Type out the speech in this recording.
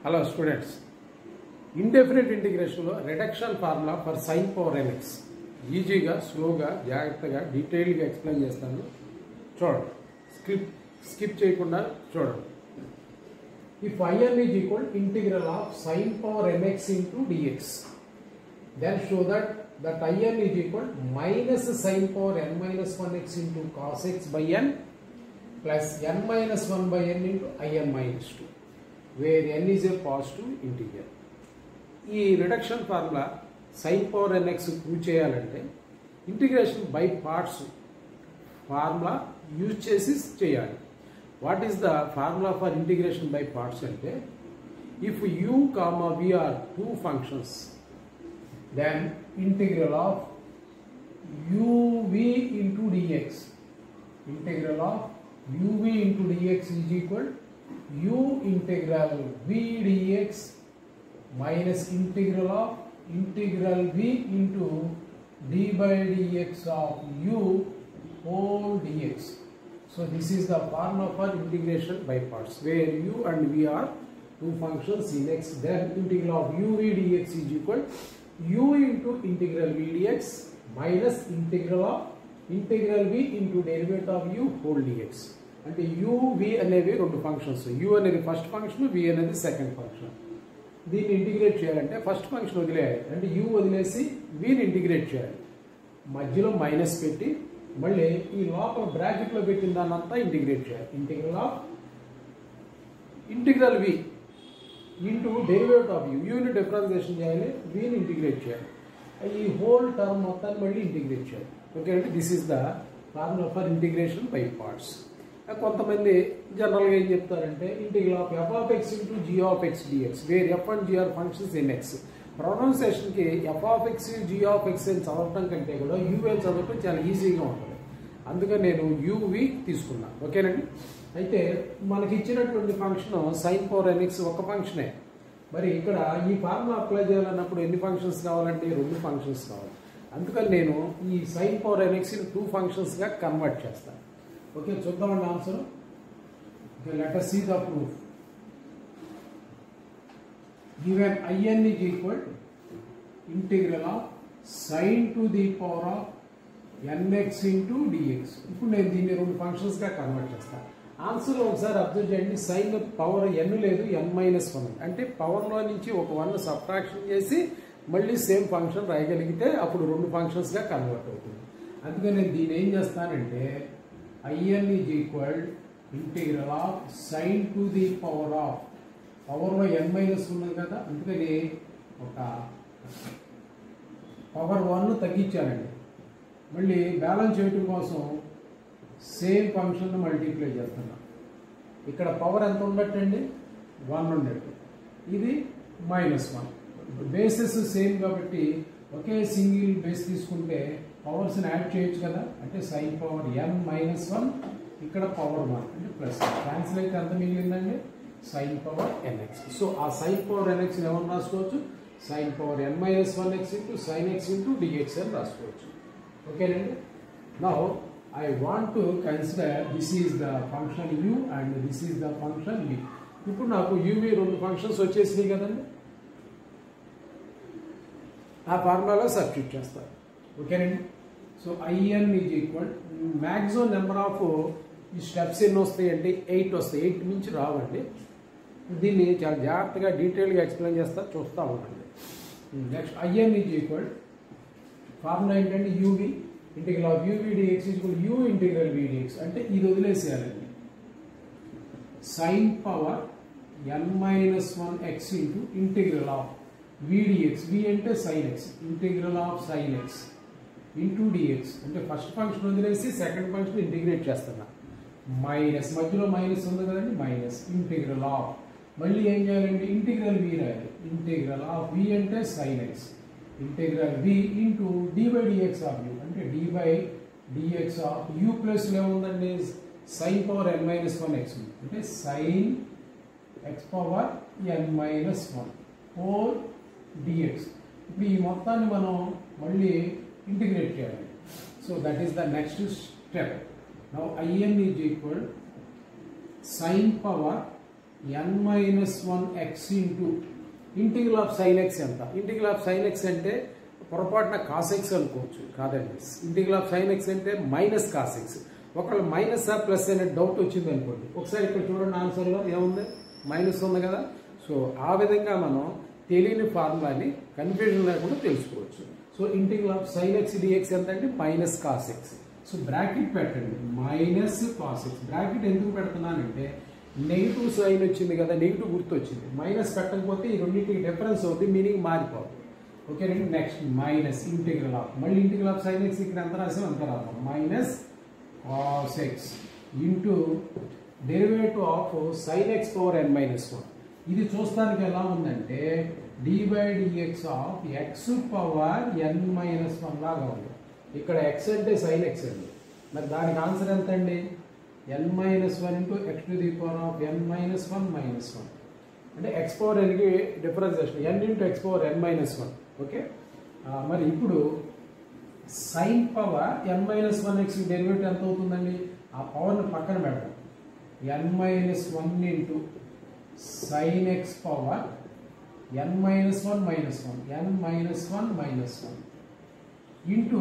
Hello students. Indefinite integration lo reduction formula for sin power nx ఈజీగా స్లోగా జాగ్రత్తగా డీటెయిల్గా ఎక్స్ప్లెయిన్ చేస్తాను చూడండి స్కిప్ చేయకుండా చూడండి if in is equal integral of sin power mx into dx then show that in is equal minus sin power n minus 1x into cos x by n plus n minus 1 by n into in minus 2 where n is a positive integer. ఈ reduction formula sin power nx prove చేయాలంటే integration by parts formula use చేసి చేయాలి. What is the formula for integration by parts అంటే if u, v are two functions then integral of uv into dx is equal u integral v dx minus integral v into d by dx of u whole dx. So this is the formula for integration by parts where u and v are two functions in x. Then integral of uv dx is equal u into integral v dx minus integral v into derivative of u whole dx. అంటే u v అనేవి రెండు functions. u అనేది first function, v అనేది second function. దీన్ని integrate చేయాలంటే first function వదిలేయాలి, అంటే u వదిలేసి vని ఇంటిగ్రేట్ చేయాలి. మధ్యలో మైనస్ పెట్టి మళ్ళీ ఈ లోపల బ్రాకెట్లో పెట్టిన దాన్నంతా ఇంటిగ్రేట్ చేయాలి. Integral v into derivative of u, ని డిఫరెన్షియేషన్ చేయాలి, vని ఇంటిగ్రేట్ చేయాలి. ఈ హోల్ టర్మ్ మొత్తాన్ని మళ్ళీ ఇంటిగ్రేట్ చేయాలి. ఓకే అంటే this is the formula for integration by parts. కొంతమంది జనరల్గా ఏం చెప్తారంటే integral of f of x into g of x dx where f and g are functions in x. ప్రొనౌన్సియేషన్కి f of x g of x అని చదవటం కంటే కూడా u అని చదవటం చాలా ఈజీగా ఉంటుంది. అందుకని నేను uv తీసుకున్నా. ఓకేనండి. అయితే మనకి ఇచ్చినటువంటి ఫంక్షన్ sin power nx ఒక ఫంక్షనే. మరి ఇక్కడ ఈ ఫార్ములా అప్లై చేయాలన్నప్పుడు ఎన్ని ఫంక్షన్స్ కావాలంటే రెండు ఫంక్షన్స్ కావాలి. అందుకని నేను ఈ sin power nx టూ ఫంక్షన్స్గా కన్వర్ట్ చేస్తాను. ఓకే చూద్దామండి answer. Okay let us see the proof. Given in is equal integral of sin to the power of nx into dx. ఇప్పుడు నేను దీన్ని రెండు ఫంక్షన్స్గా కన్వర్ట్ చేస్తాను. ఆన్సర్ ఒకసారి అబ్జర్వ్ చేయండి. సైన్ పవర్ n లేదు, n మైనస్ 1 అంటే పవర్లో నుంచి ఒక 1 సబ్ట్రాక్షన్ చేసి మళ్ళీ సేమ్ ఫంక్షన్ రాయగలిగితే అప్పుడు రెండు ఫంక్షన్స్గా కన్వర్ట్ అవుతుంది. అందుకని నేను దీన్ని ఏం చేస్తానంటే in is equal integral of sin to the power of పవర్లో n మైనస్ ఉన్నది కదా, అందుకని ఒక పవర్ 1 తగ్గించానండి. మళ్ళీ బ్యాలెన్స్ చేయడం కోసం సేమ్ ఫంక్షన్ మల్టిప్లై చేస్తున్నా. ఇక్కడ పవర్ ఎంత ఉన్నట్టండి 1 ఉన్నట్టు, ఇది -1. బేసెస్ సేమ్ కాబట్టి ఒకే సింగిల్ బేస్ తీసుకుంటే పవర్స్ని యాడ్ చేయొచ్చు కదా. అంటే sin పవర్ n మైనస్ 1 ఇక్కడ పవర్ 1 అంటే ప్లస్ క్యాన్సిల్ అయితే ఎంత మిగిలిందండి sin పవర్ nx. సో ఆ sin పవర్ nx ఎవరు రాసుకోవచ్చు sin power n minus 1x into sin x into dx అని రాసుకోవచ్చు. ఓకేనండి. Now I want to consider this is the function u and this is the function v. ఇప్పుడు నాకు uv రెండు functions వచ్చేసినాయి కదండి, ఆ ఫార్ములాలో సబ్స్టిట్యూట్ చేస్తారు. ఓకేనండి. So in is equal maximum number of ఈ స్టెప్స్ ఎన్ని వస్తాయి అంటే 8 వస్తాయి. 8 నుంచి రావండి. దీన్ని చాలా జాగ్రత్తగా డీటెయిల్గా ఎక్స్ప్లెయిన్ చేస్తా, చూస్తూ ఉండండి. Next in is equal formula ఏంటంటే uv integral of uv dx equal u integral v dx అంటే ఇది వదిలేసేయాలండి. sin power n minus 1x into integral of v dx, v అంటే sin x, integral of sin x into dx అంటే first function వదిలేసి second function integrate చేస్తున్నా. Minus మధ్యలో minus ఉంది కదండి, minus integral of మళ్ళీ ఏం చేయాలండి ఇంటిగ్రల్ v రాయాలి. ఇంటిగ్రల్ ఆఫ్ v అంటే sin x integral v into d by dx of u అంటే d by dx of u plus ఏముందండి sin power n minus 1x అంటే sin x power n minus 1 whole dx. ఇప్పుడు ఈ మొత్తాన్ని మనం మళ్ళీ integrate చేయాలి. So that is the next step. Now in is equal sin power n minus 1 X into integral of sine X ఎంత? Integral of sine X అంటే పొరపాటున cos X అనుకోవచ్చు, కాదండి. ఇంటిగ్రల్ ఆఫ్ సైన్ ఎక్స్ అంటే minus cos X. ఒకవేళ minus ఆ plus అనే doubt వచ్చింది అనుకోండి, ఒకసారి ఇక్కడ చూడండి ఆన్సర్లో ఏముంది, మైనస్ ఉంది కదా. సో ఆ విధంగా మనం తెలియని ఫార్ములాని కన్ఫ్యూజన్ లేకుండా తెలుసుకోవచ్చు. So integral of sine x dx ఎంత అంటే minus cos x. So bracket పెట్టండి, మైనస్ కాస్ ఎక్స్. బ్రాకెట్ ఎందుకు పెడుతున్నానంటే నెగిటివ్ సైన్ వచ్చింది కదా, నెగిటివ్ గుర్తు వచ్చింది. మైనస్ పెట్టకపోతే ఈ రెండింటికి డిఫరెన్స్ అవుతుంది, మీనింగ్ మారిపోతుంది. ఓకేనండి. నెక్స్ట్ మైనస్ ఇంటిగ్రల్ ఆఫ్, మళ్ళీ ఇంటిగ్రల్ ఆఫ్ సైన్ ఎక్స్ ఇక్కడ ఎంత రాసాం అంత రాద్దాం, minus cos X into derivative of sine X power n minus 1. ఇది చూస్తానికి ఎలా ఉందంటే dy dx of X power n minus 1 లాగా ఉంది. ఇక్కడ ఎక్స్ అంటే సైన్ ఎక్స్ అండి, మరి దానికి ఆన్సర్ ఎంత అండి, n minus 1 into X to the power of n minus 1 minus 1. అంటే ఎక్స్ పవర్ ఎన్కి differentiation n into X power n minus 1. Okay, మరి ఇప్పుడు sine power n minus 1 X derivative ఎంత అవుతుందండి, ఆ పవర్ని పక్కన పెడతాం, n minus 1 into sin x power n minus 1 minus 1 n minus 1 minus 1 into